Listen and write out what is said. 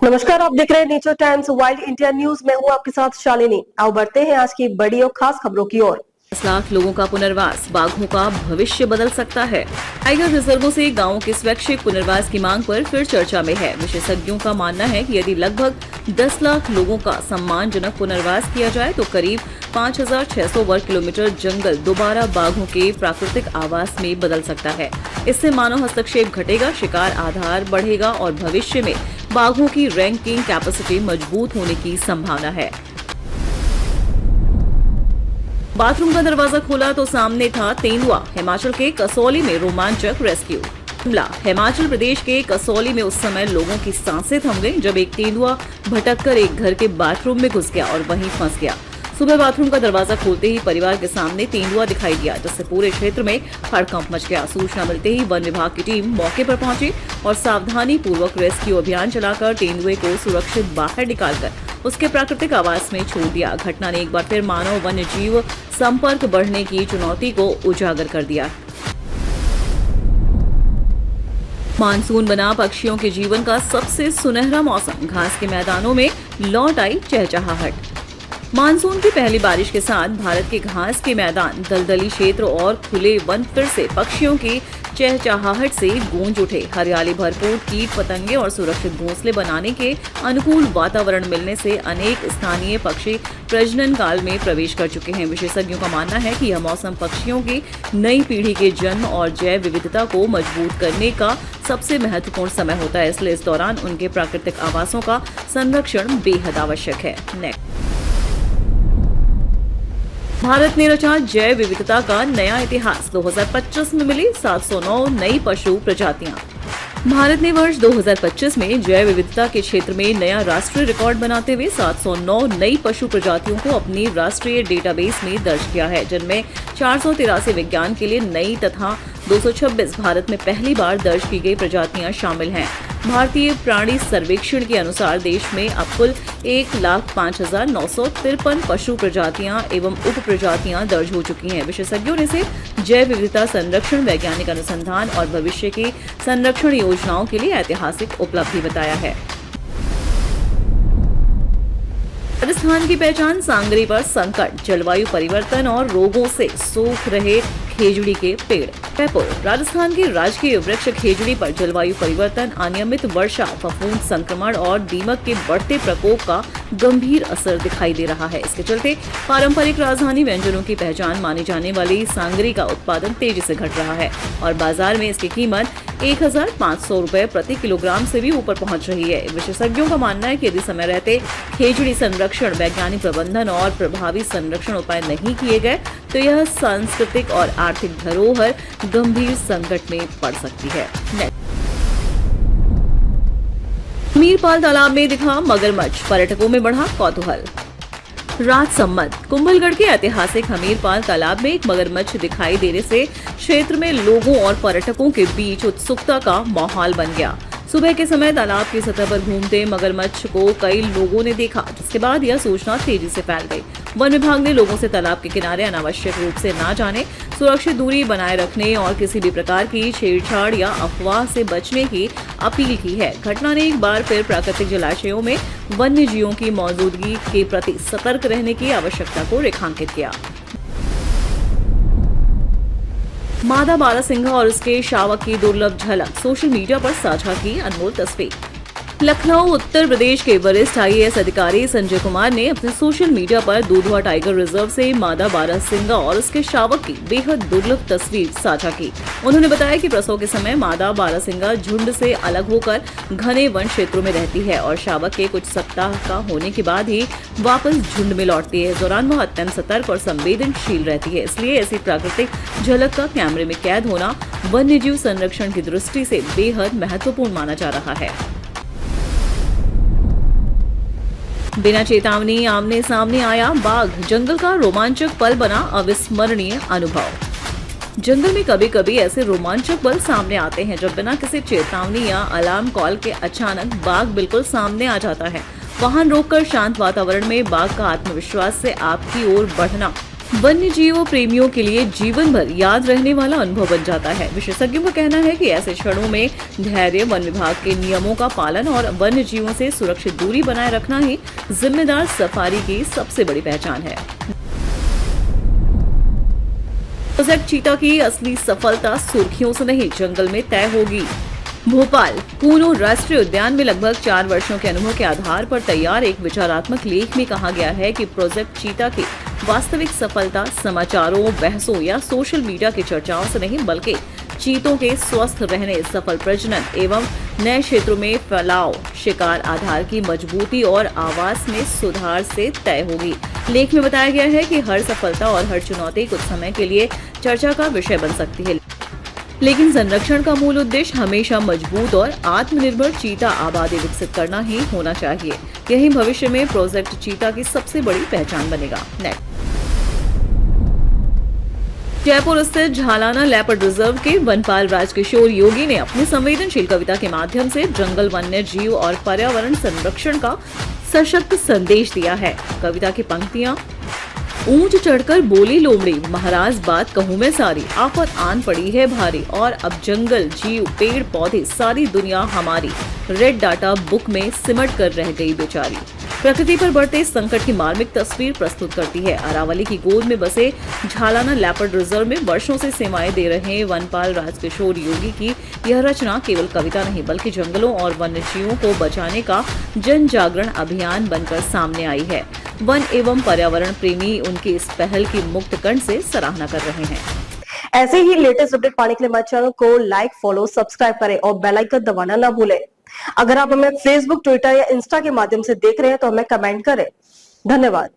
नमस्कार, आप देख रहे हैं nature times wild India news. मैं हूं आपके साथ शालिनी। आओ बढ़ते हैं आज की बड़ी और खास खबरों की ओर। 10 लाख लोगों का पुनर्वास, बाघों का भविष्य बदल सकता है। टाइगर रिजर्वों से गांवों के स्वैच्छिक पुनर्वास की मांग पर फिर चर्चा में है। विशेषज्ञों का मानना है कि यदि लगभग 10 लाख लोगों का सम्मानजनक पुनर्वास किया जाए तो करीब 5,600 वर्ग किलोमीटर जंगल दोबारा बाघों के प्राकृतिक आवास में बदल सकता है। इससे मानव हस्तक्षेप घटेगा, शिकार आधार बढ़ेगा और भविष्य में बाघों की रैंकिंग कैपेसिटी मजबूत होने की संभावना है। बाथरूम का दरवाजा खोला तो सामने था तेंदुआ। हिमाचल के कसौली में रोमांचक रेस्क्यू। शिमला, हिमाचल प्रदेश के कसौली में उस समय लोगों की सांसें थम गईं जब एक तेंदुआ भटककर एक घर के बाथरूम में घुस गया और वहीं फंस गया। सुबह बाथरूम का दरवाजा खोलते ही परिवार के सामने तेंदुआ दिखाई दिया, जिससे पूरे क्षेत्र में हड़कंप मच गया। सूचना मिलते ही वन विभाग की टीम मौके पर पहुंची और सावधानी पूर्वक रेस्क्यू अभियान चलाकर तेंदुए को सुरक्षित बाहर निकालकर उसके प्राकृतिक आवास में छोड़ दिया। घटना ने एक बार फिर मानव वन्य जीव संपर्क बढ़ने की चुनौती को उजागर कर दिया। मानसून बना पक्षियों के जीवन का सबसे सुनहरा मौसम। घास के मैदानों में लौट आई चहचहाहट। मानसून की पहली बारिश के साथ भारत के घास के मैदान, दलदली क्षेत्र और खुले वन फिर से पक्षियों की चहचहाहट से गूंज उठे। हरियाली भरपूर, कीट पतंगे और सुरक्षित घोंसले बनाने के अनुकूल वातावरण मिलने से अनेक स्थानीय पक्षी प्रजनन काल में प्रवेश कर चुके हैं। विशेषज्ञों का मानना है कि यह मौसम पक्षियों की नई पीढ़ी के जन्म और जैव विविधता को मजबूत करने का सबसे महत्वपूर्ण समय होता है, इसलिए इस दौरान उनके प्राकृतिक आवासों का संरक्षण बेहद आवश्यक है। भारत ने रचा जैव विविधता का नया इतिहास। 2025 में मिली 709 नई पशु प्रजातियां। भारत ने वर्ष 2025 में जैव विविधता के क्षेत्र में नया राष्ट्रीय रिकॉर्ड बनाते हुए 709 नई पशु प्रजातियों को अपनी राष्ट्रीय डेटाबेस में दर्ज किया है, जिनमें 483 विज्ञान के लिए नई तथा 226 भारत में पहली बार दर्ज की गई प्रजातियां शामिल हैं। भारतीय प्राणी सर्वेक्षण के अनुसार देश में अब कुल 1,05,953 पशु प्रजातियां एवं उप प्रजातियां दर्ज हो चुकी हैं। विशेषज्ञों ने इसे जैव विविधता संरक्षण, वैज्ञानिक अनुसंधान और भविष्य की संरक्षण योजनाओं के लिए ऐतिहासिक उपलब्धि बताया है। राजस्थान की पहचान सांगरी पर संकट, जलवायु परिवर्तन और रोगों से सूख रहे खेजड़ी के पेड़। जयपुर, राजस्थान के राजकीय वृक्ष खेजड़ी पर जलवायु परिवर्तन, अनियमित वर्षा, फफूंद संक्रमण और दीमक के बढ़ते प्रकोप का गंभीर असर दिखाई दे रहा है। इसके चलते पारंपरिक राजधानी व्यंजनों की पहचान मानी जाने वाली सांगरी का उत्पादन तेजी से घट रहा है और बाजार में इसकी कीमत 1,500 रुपए प्रति किलोग्राम से भी ऊपर पहुंच रही है। विशेषज्ञों का मानना है कि यदि समय रहते खेजड़ी संरक्षण, वैज्ञानिक प्रबंधन और प्रभावी संरक्षण उपाय नहीं किए गए तो यह सांस्कृतिक और आर्थिक धरोहर गंभीर संकट में पड़ सकती है। हमीरपाल तालाब में दिखा मगरमच्छ, पर्यटकों में बढ़ा कौतूहल। राजसमंद, कुंभलगढ़ के ऐतिहासिक हमीरपाल तालाब में एक मगरमच्छ दिखाई देने से क्षेत्र में लोगों और पर्यटकों के बीच उत्सुकता का माहौल बन गया। सुबह के समय तालाब की सतह पर घूमते मगरमच्छ को कई लोगों ने देखा, जिसके बाद यह सूचना तेजी से फैल गई। वन विभाग ने लोगों से तालाब के किनारे अनावश्यक रूप से न जाने, सुरक्षित दूरी बनाए रखने और किसी भी प्रकार की छेड़छाड़ या अफवाह से बचने की अपील की है। घटना ने एक बार फिर प्राकृतिक जलाशयों में वन्य जीवों की मौजूदगी के प्रति सतर्क रहने की आवश्यकता को रेखांकित किया। मादा बारहसिंघा और उसके शावक की दुर्लभ झलक, सोशल मीडिया पर साझा की अनमोल तस्वीर। लखनऊ, उत्तर प्रदेश के वरिष्ठ IAS अधिकारी संजय कुमार ने अपने सोशल मीडिया पर दुधवा टाइगर रिजर्व से मादा बारहसिंघा और उसके शावक की बेहद दुर्लभ तस्वीर साझा की। उन्होंने बताया कि प्रसव के समय मादा बारहसिंघा झुंड से अलग होकर घने वन क्षेत्रों में रहती है और शावक के कुछ सप्ताह का होने के बाद ही वापस झुंड में लौटती है। इस दौरान वह अत्यंत सतर्क और संवेदनशील रहती है, इसलिए ऐसी प्राकृतिक झलक का कैमरे में कैद होना वन्यजीव संरक्षण की दृष्टि से बेहद महत्वपूर्ण माना जा रहा है। बिना चेतावनी आमने सामने आया बाघ, जंगल का रोमांचक पल बना अविस्मरणीय अनुभव। जंगल में कभी कभी ऐसे रोमांचक पल सामने आते हैं जब बिना किसी चेतावनी या अलार्म कॉल के अचानक बाघ बिल्कुल सामने आ जाता है। वाहन रोककर शांत वातावरण में बाघ का आत्मविश्वास से आपकी ओर बढ़ना वन्य जीव प्रेमियों के लिए जीवन भर याद रहने वाला अनुभव बन जाता है। विशेषज्ञों का कहना है कि ऐसे क्षणों में धैर्य, वन विभाग के नियमों का पालन और वन्य जीवों से सुरक्षित दूरी बनाए रखना ही जिम्मेदार सफारी की सबसे बड़ी पहचान है। प्रोजेक्ट चीता की असली सफलता सुर्खियों से नहीं, जंगल में तय होगी। भोपाल कूनो राष्ट्रीय उद्यान में लगभग 4 वर्षों के अनुभव के आधार पर तैयार एक विचारात्मक लेख में कहा गया है कि प्रोजेक्ट चीता की वास्तविक सफलता समाचारों, बहसों या सोशल मीडिया की चर्चाओं से नहीं, बल्कि चीतों के स्वस्थ रहने, सफल प्रजनन एवं नए क्षेत्रों में फैलाव, शिकार आधार की मजबूती और आवास में सुधार से तय होगी। लेख में बताया गया है कि हर सफलता और हर चुनौती कुछ समय के लिए चर्चा का विषय बन सकती है, लेकिन संरक्षण का मूल उद्देश्य हमेशा मजबूत और आत्मनिर्भर चीता आबादी विकसित करना ही होना चाहिए। यही भविष्य में प्रोजेक्ट चीता की सबसे बड़ी पहचान बनेगा। नेक्स्ट, जयपुर स्थित झालाना लेपर्ड रिजर्व के वनपाल राजकिशोर योगी ने अपनी संवेदनशील कविता के माध्यम से जंगल, वन्य जीव और पर्यावरण संरक्षण का सशक्त संदेश दिया है। कविता की पंक्तियां: ऊंच चढ़कर बोली लोमड़ी, महाराज बात कहूं मैं सारी, आफत आन पड़ी है भारी, और अब जंगल, जीव, पेड़ पौधे, सारी दुनिया हमारी, रेड डाटा बुक में सिमट कर रह गई बेचारी। प्रकृति पर बढ़ते संकट की मार्मिक तस्वीर प्रस्तुत करती है। अरावली की गोद में बसे झालाना लेपर्ड रिजर्व में वर्षों से सेवाएं दे रहे वनपाल राजकिशोर योगी की यह रचना केवल कविता नहीं, बल्कि जंगलों और वन्य जीवों को बचाने का जन जागरण अभियान बनकर सामने आई है। वन एवं पर्यावरण प्रेमी उनकी इस पहल की मुक्त कंठ से सराहना कर रहे हैं। ऐसे ही लेटेस्ट अपडेट पाने के लिए हमारे चैनल को लाइक, फॉलो, सब्सक्राइब करें और बेल आइकन दबाना ना भूलें। अगर आप हमें फेसबुक, ट्विटर या इंस्टा के माध्यम से देख रहे हैं तो हमें कमेंट करें। धन्यवाद।